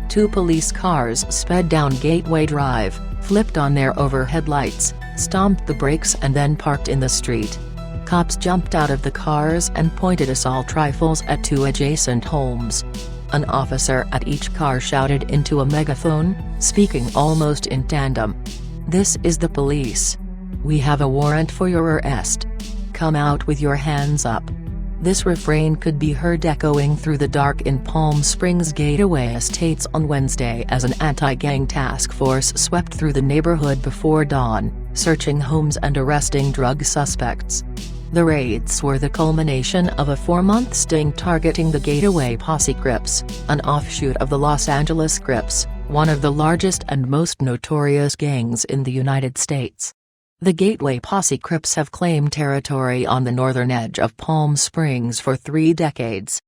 Two police cars sped down Gateway Drive, flipped on their overhead lights, stomped the brakes and then parked in the street. Cops jumped out of the cars and pointed assault rifles at two adjacent homes. An officer at each car shouted into a megaphone, speaking almost in tandem. "This is the police. We have a warrant for your arrest. Come out with your hands up." This refrain could be heard echoing through the dark in Palm Springs Gateway Estates on Wednesday as an anti-gang task force swept through the neighborhood before dawn, searching homes and arresting drug suspects. The raids were the culmination of a 4-month sting targeting the Gateway Posse Crips, an offshoot of the Los Angeles Crips, one of the largest and most notorious gangs in the United States. The Gateway Posse Crips have claimed territory on the northern edge of Palm Springs for 3 decades.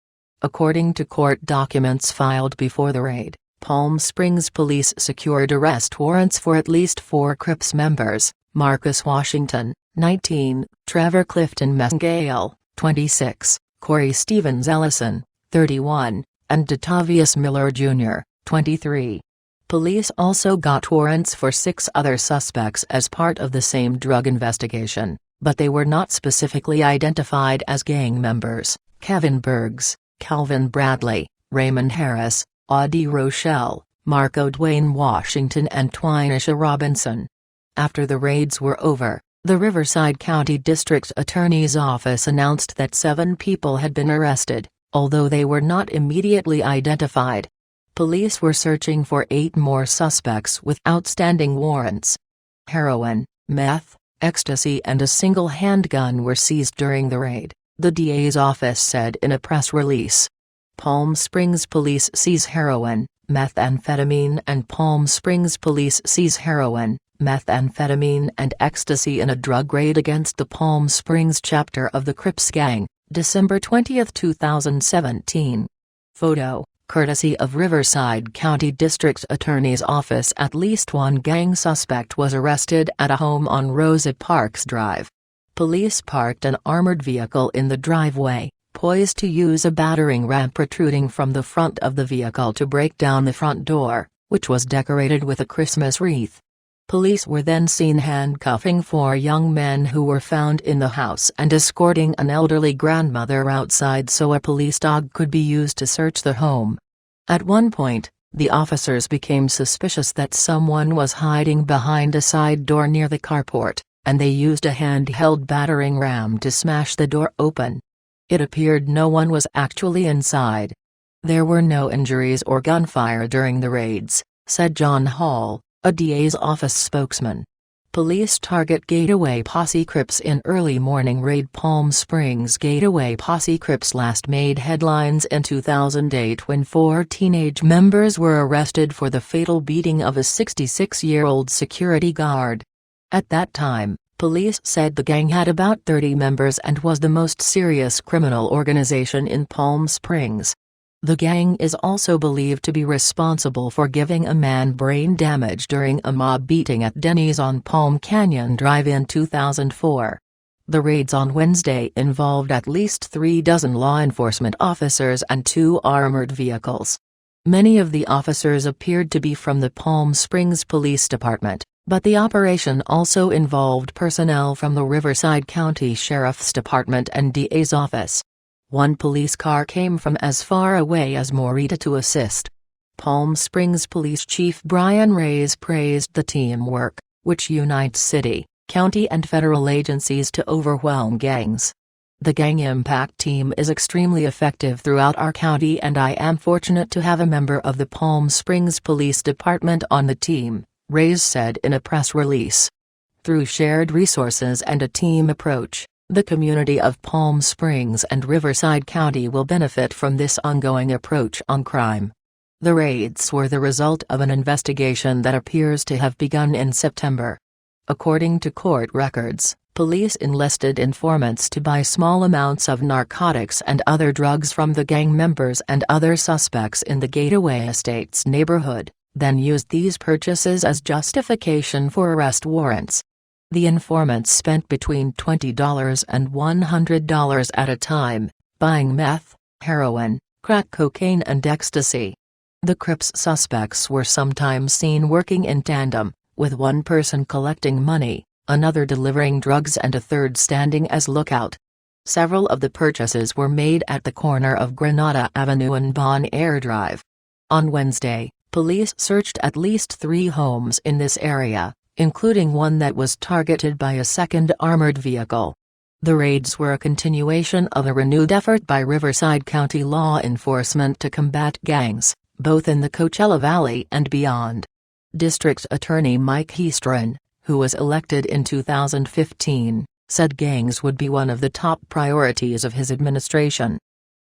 According to court documents filed before the raid, Palm Springs police secured arrest warrants for at least 4 Crips members: Marcus Washington, 19, Trevor Clifton Messengale, 26, Corey Stevens Ellison, 31, and Datavius Miller Jr., 23. Police also got warrants for 6 other suspects as part of the same drug investigation, but they were not specifically identified as gang members: Kevin Bergs, Calvin Bradley, Raymond Harris, Audie Rochelle, Marco Dwayne Washington and Twynisha Robinson. After the raids were over, the Riverside County District Attorney's Office announced that 7 people had been arrested, although they were not immediately identified. Police were searching for 8 more suspects with outstanding warrants. Heroin, meth, ecstasy and a single handgun were seized during the raid, the DA's office said in a press release. Palm Springs police seize heroin, methamphetamine and Palm Springs police seize heroin, methamphetamine and ecstasy in a drug raid against the Palm Springs chapter of the Crips gang, December 20, 2017. Photo, courtesy of Riverside County District Attorney's Office. At least one gang suspect was arrested at a home on Rosa Parks Drive. Police parked an armored vehicle in the driveway, poised to use a battering ram protruding from the front of the vehicle to break down the front door, which was decorated with a Christmas wreath. Police were then seen handcuffing 4 young men who were found in the house and escorting an elderly grandmother outside so a police dog could be used to search the home. At one point, the officers became suspicious that someone was hiding behind a side door near the carport, and they used a handheld battering ram to smash the door open. It appeared no one was actually inside. There were no injuries or gunfire during the raids, said John Hall, a DA's office spokesman. Police target Gateway Posse Crips in early morning raid. Palm Springs Gateway Posse Crips last made headlines in 2008 when 4 teenage members were arrested for the fatal beating of a 66-year-old security guard. At that time, police said the gang had about 30 members and was the most serious criminal organization in Palm Springs. The gang is also believed to be responsible for giving a man brain damage during a mob beating at Denny's on Palm Canyon Drive in 2004. The raids on Wednesday involved at least 36 law enforcement officers and 2 armored vehicles. Many of the officers appeared to be from the Palm Springs Police Department, but the operation also involved personnel from the Riverside County Sheriff's Department and DA's office. One police car came from as far away as Morita to assist. Palm Springs Police Chief Brian Reyes praised the teamwork, which unites city, county and federal agencies to overwhelm gangs. "The Gang Impact Team is extremely effective throughout our county and I am fortunate to have a member of the Palm Springs Police Department on the team," Reyes said in a press release. Through shared resources and a team approach, the community of Palm Springs and Riverside County will benefit from this ongoing approach on crime. The raids were the result of an investigation that appears to have begun in September. According to court records, police enlisted informants to buy small amounts of narcotics and other drugs from the gang members and other suspects in the Gateway Estates neighborhood, then used these purchases as justification for arrest warrants. The informants spent between $20 and $100 at a time, buying meth, heroin, crack cocaine and ecstasy. The Crips suspects were sometimes seen working in tandem, with one person collecting money, another delivering drugs and a third standing as lookout. Several of the purchases were made at the corner of Granada Avenue and Bon Air Drive. On Wednesday, police searched at least 3 homes in this area, including one that was targeted by a second armored vehicle. The raids were a continuation of a renewed effort by Riverside County law enforcement to combat gangs, both in the Coachella Valley and beyond. District Attorney Mike Heastron, who was elected in 2015, said gangs would be one of the top priorities of his administration.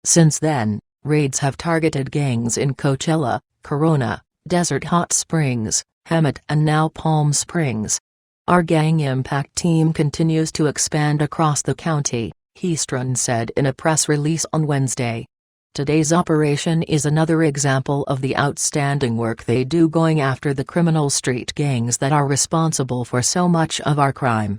Since then, raids have targeted gangs in Coachella, Corona, Desert Hot Springs, Hemet and now Palm Springs. Our gang impact team continues to expand across the county, Heastron said in a press release on Wednesday. Today's operation is another example of the outstanding work they do going after the criminal street gangs that are responsible for so much of our crime.